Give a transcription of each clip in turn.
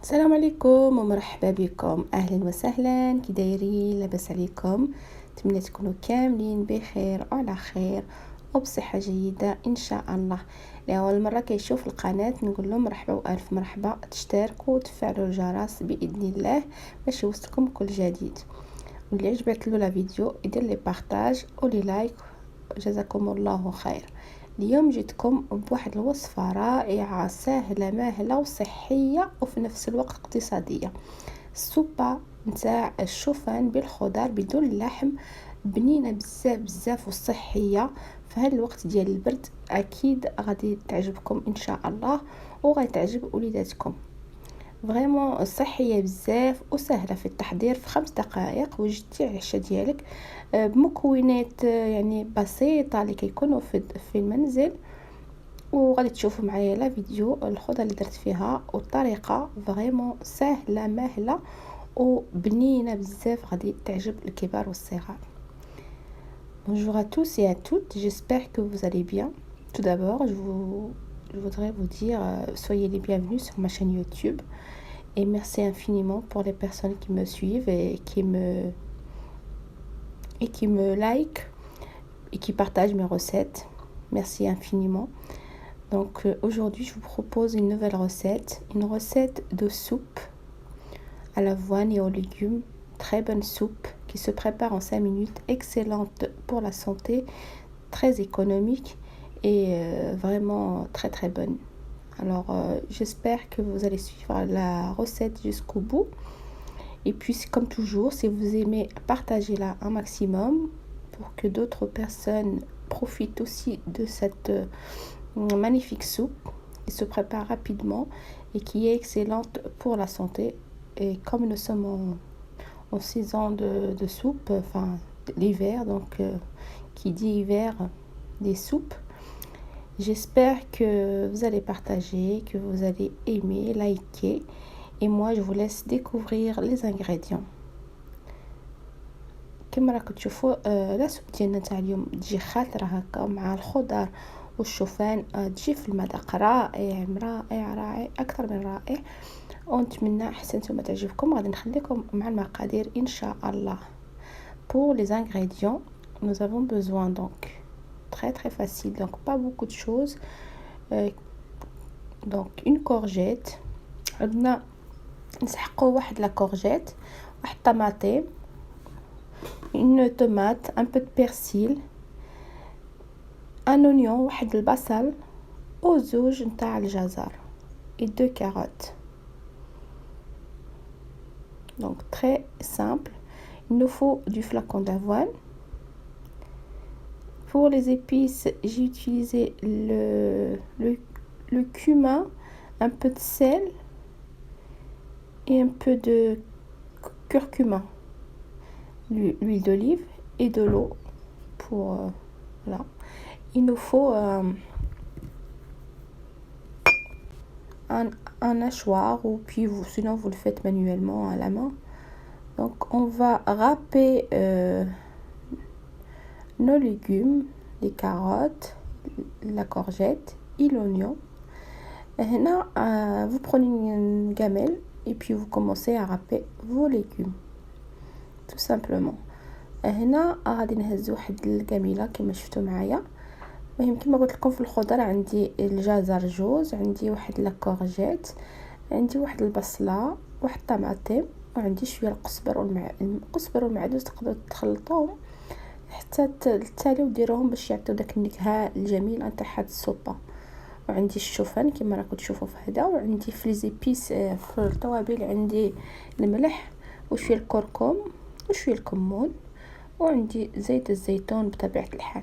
السلام عليكم ومرحبا بكم، اهلا وسهلا. كي دايرين؟ لاباس عليكم؟ نتمنى تكونوا كاملين بخير وعلى خير وبصحه جيده ان شاء الله. لاول مره كيشوف القناه نقول لهم مرحبا والف مرحبا، تشتركوا وتفعلوا الجرس باذن الله باش يوصلكم كل جديد. واللي عجبت له لا فيديو يدير لي بارطاج ولي لايك، جزاكم الله خير. اليوم جيتكم بواحد الوصفة رائعة سهلة ماهلة وصحية وفي نفس الوقت اقتصادية. السوبة نتاع الشوفان بالخضار بدون اللحم، بنينة بزاف بزاف وصحية في هذا الوقت ديال البرد. اكيد غادي تعجبكم ان شاء الله وغادي تعجب وليداتكم. فريمون صحيه بزاف وسهله في التحضير، في 5 دقائق وجدتي العشاء ديالك بمكونات يعني بسيطه اللي كيكونوا في المنزل. وغادي تشوفوا معايا لا فيديو الخضره اللي درت فيها والطريقه فريمون سهله ماهله وبنينه بزاف، غادي تعجب الكبار والصغار. Bonjour à tous et à toutes, j'espère que vous allez bien. Tout d'abord, je voudrais vous dire soyez les bienvenus sur ma chaîne YouTube. Et merci infiniment pour les personnes qui me suivent et qui me like et qui partagent mes recettes. Merci infiniment. Donc aujourd'hui, je vous propose une nouvelle recette, une recette de soupe à l'avoine et aux légumes. Très bonne soupe qui se prépare en 5 minutes, excellente pour la santé, très économique et vraiment très très bonne. Alors j'espère que vous allez suivre la recette jusqu'au bout. Et puis comme toujours, si vous aimez, partagez-la un maximum pour que d'autres personnes profitent aussi de cette magnifique soupe qui se prépare rapidement et qui est excellente pour la santé. Et comme nous sommes en saison de soupe, enfin l'hiver, donc qui dit hiver, des soupes. J'espère que vous allez partager, que vous allez aimer, liker. Et moi, je vous laisse découvrir les ingrédients. كما راكم تشوفوا لا سوب ديالنا تاع اليوم تجي خاطره هكا مع الخضر والشوفان، تجي في المذاق رائع رائع رائع اكثر من رائع. ونتمنى حتى نتوما تعجبكم. غادي نخليكم مع المقادير ان شاء الله. Pour les ingrédients, nous avons besoin donc très très facile, donc pas beaucoup de choses. Donc une courgette، عندنا نسحقوا واحد لا كورجيت، واحد طماطم، une tomate، un peu de persil، un oignon، واحد البصل وزوج نتاع الجزر et 2 carottes. Donc très simple. Il nous faut du flacon d'avoine. Pour les épices, j'ai utilisé le cumin, un peu de sel et un peu de curcuma, l'huile d'olive et de l'eau pour voilà. Il nous faut un hachoir, ou puis sinon vous le faites manuellement à la main. Donc on va râper nos légumes, les carottes, la courgette et l'oignon. Là, vous prenez une gamelle et puis vous commencez à râper vos légumes tout simplement. هنا غادي نهز واحد الجميله كما شفتوا معايا. المهم كما قلت لكم في الخضر عندي الجزر جوز، عندي واحد لا كورجيت، عندي واحد البصله، واحد الطماطم، وعندي شويه القزبر والمعدنوس. تقدروا تخلطوهم حتى تاليو ديروهم باش يعطيو داك النكهه الجميله نتاع هاد السوبه. وعندي الشوفان كما راكم تشوفوا في هذا، وعندي في لي زيبيس في التوابل عندي الملح وشويه الكركم وشويه الكمون، وعندي زيت الزيتون بطبيعه الحال.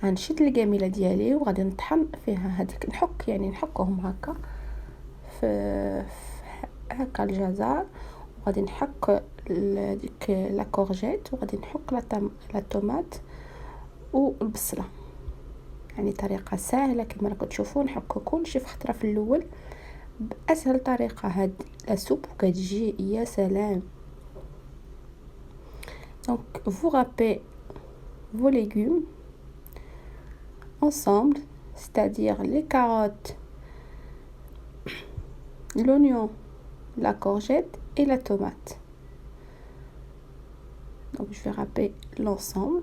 غنشد الجميله ديالي وغادي نطحن فيها هذيك، نحكهم هكا في هكا الجزر، وغادي نحك ديك لا كورجيت، وغادي نحك لا طوماط والبصله. يعني طريقه سهله كما راكم تشوفوا، نحك كلشي في خطره في الاول باسهل طريقه. هاد لا سوب كتجي يا سلام. Donc vous râpez vos légumes ensemble, c'est-à-dire les carottes, l'oignon la courgette et la tomate. Donc je vais râper l'ensemble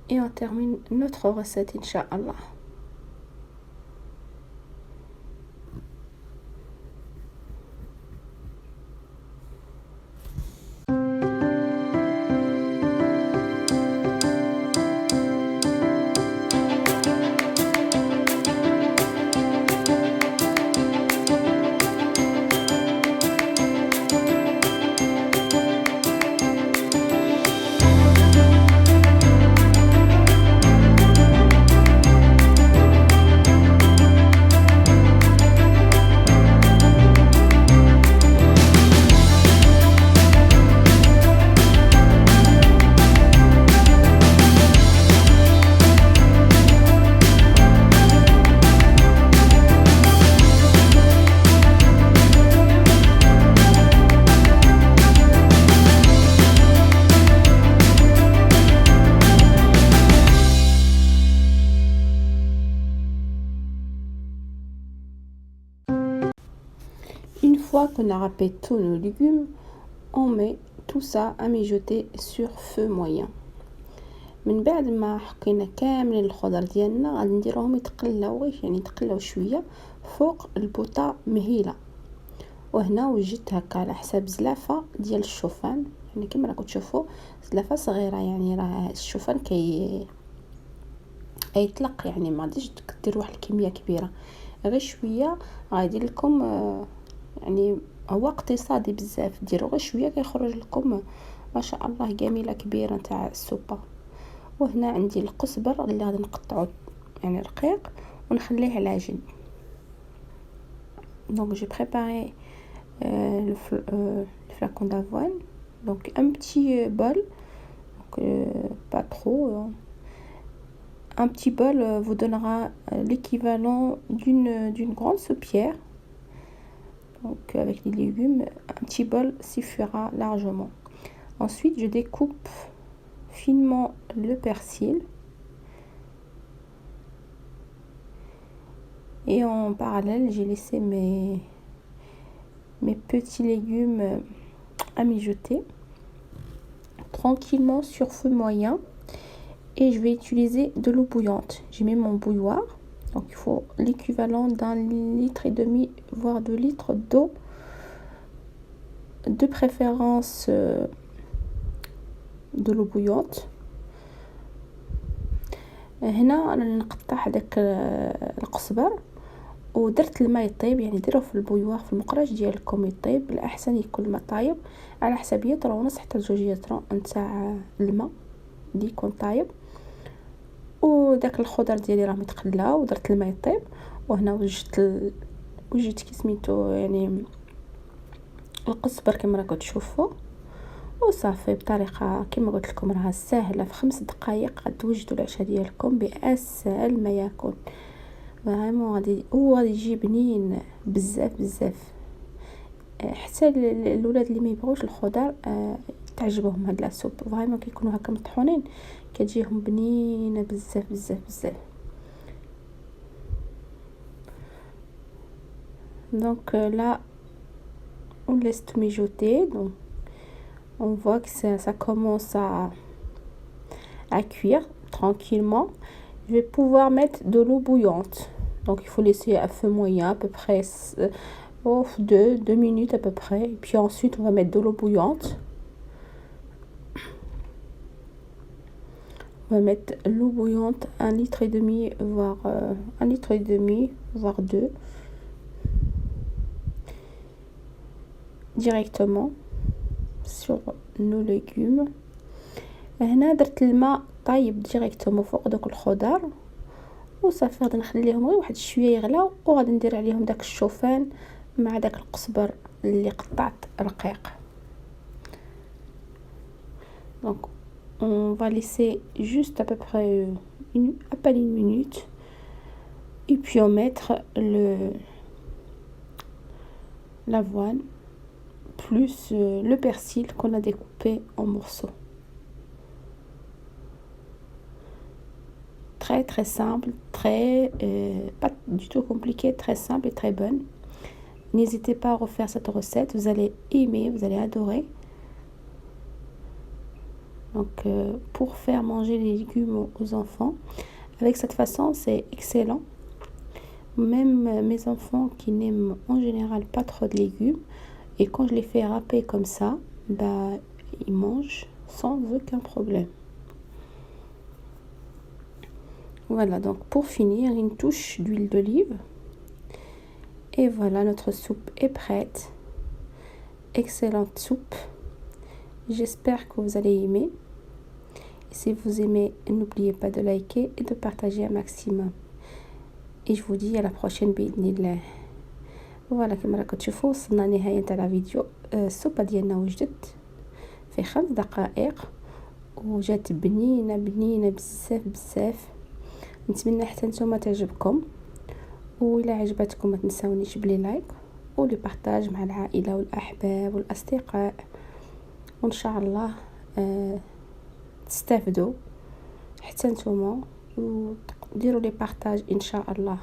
et on termine notre recette, Inch'Allah. Une fois qu'on a râpé tous nos légumes, on met tout ça à mijoter sur feu moyen. من بعد ما حكينا كاملين الخضر ديالنا غادي نديروهم يتقلاو، يعني يتقلاو شويه فوق البوطه مهيله. وهنا وجدت هكا على حساب زلافه ديال الشوفان، يعني كما راكم تشوفوا زلافه صغيره، يعني راه الشوفان يطلق، يعني ما غاديش دير واحد الكميه كبيره، غير شويه. غادي لكم يعني هو اقتصادي بزاف، ديروا غير شويه كيخرج لكم ما شاء الله جميله كبيره نتاع السوبه. وهنا عندي القزبر اللي غادي نقطعو يعني رقيق ونخليه على جنب. دونك جي بريباري le flacon d'avoine, donc un petit bol, donc, pas trop, un petit bol vous donnera l'équivalent d'une grande soupière. Donc avec les légumes, un petit bol suffira largement. Ensuite je découpe finement le persil et en parallèle j'ai laissé mes petits légumes à mijoter tranquillement sur feu moyen, et je vais utiliser de l'eau bouillante. J'ai mis mon bouilloire, donc il faut l'équivalent d'un litre et demi voire 2 litres d'eau, de préférence de l'eau bouillante. هنا انا نقطع هذاك القزبر ودرت الماء يطيب، يعني ديروه في البويوار في المقراج ديالكم يطيب، الاحسن يكون الماء طايب على حساب لتر ونص حتى ل2 لتر نتاع الماء اللي يكون طايب. وداك الخضر ديالي راه متقلا ودرت الماء يطيب. وهنا وجدت كي سميتو يعني القزبر كما راكم تشوفوا، وصافي بطريقه كما قلت لكم راها سهله، في 5 دقائق غتوجدوا العشاء ديالكم باسهل ما يكون. فريمون غادي يجي بنين بزاف بزاف، حتى الاولاد اللي ما يبغوش الخضر تعجبهم هاد لاصوب. فريمون كيكونوا هكا مطحونين كتجيهم بنينه بزاف بزاف بزاف. دونك là on laisse tout mijoter, donc on voit que ça commence à cuire tranquillement. Je vais pouvoir mettre de l'eau bouillante, donc il faut laisser à feu moyen à peu près 2 minutes à peu près, et puis ensuite on va mettre de l'eau bouillante. On va mettre l'eau bouillante 1,5 litre voire 1,5 litre voire 2 directement sur nos légumes. هنا درت الماء طايب ديريكتومون فوق دوك الخضر وصافي غادي نخليهم غير واحد شويه يغلاو، وغادي ندير عليهم داك الشوفان مع داك القزبر اللي قطعت رقيق. Donc on va laisser juste à peu près à peine une minute, et puis on mettre l'avoine plus le persil qu'on a découpé en morceaux. Très très simple, très pas du tout compliqué, très simple et très bonne. N'hésitez pas à refaire cette recette, vous allez aimer, vous allez adorer. Donc pour faire manger les légumes aux enfants, avec cette façon, c'est excellent. Même mes enfants qui n'aiment en général pas trop de légumes, et quand je les fais râper comme ça, ils mangent sans aucun problème. Voilà, donc pour finir, une touche d'huile d'olive. Et voilà, notre soupe est prête. Excellente soupe. J'espère que vous allez aimer. Et si vous aimez, n'oubliez pas de liker et de partager un maximum. Et je vous dis à la prochaine بإذن. فوالا كما راكم تشوفوا وصلنا نهاية تاع الفيديو. السوبه ديالنا وجدت في 5 دقائق وجات بنينه بنينه بزاف. نتمنى حتى نتوما تعجبكم، وإلا عجبتكم ما تنساونيش بلي لايك ولي بارطاج مع العائله والاحباب والاصدقاء، وان شاء الله تستافدوا حتى نتوما وديروا لي بارطاج ان شاء الله.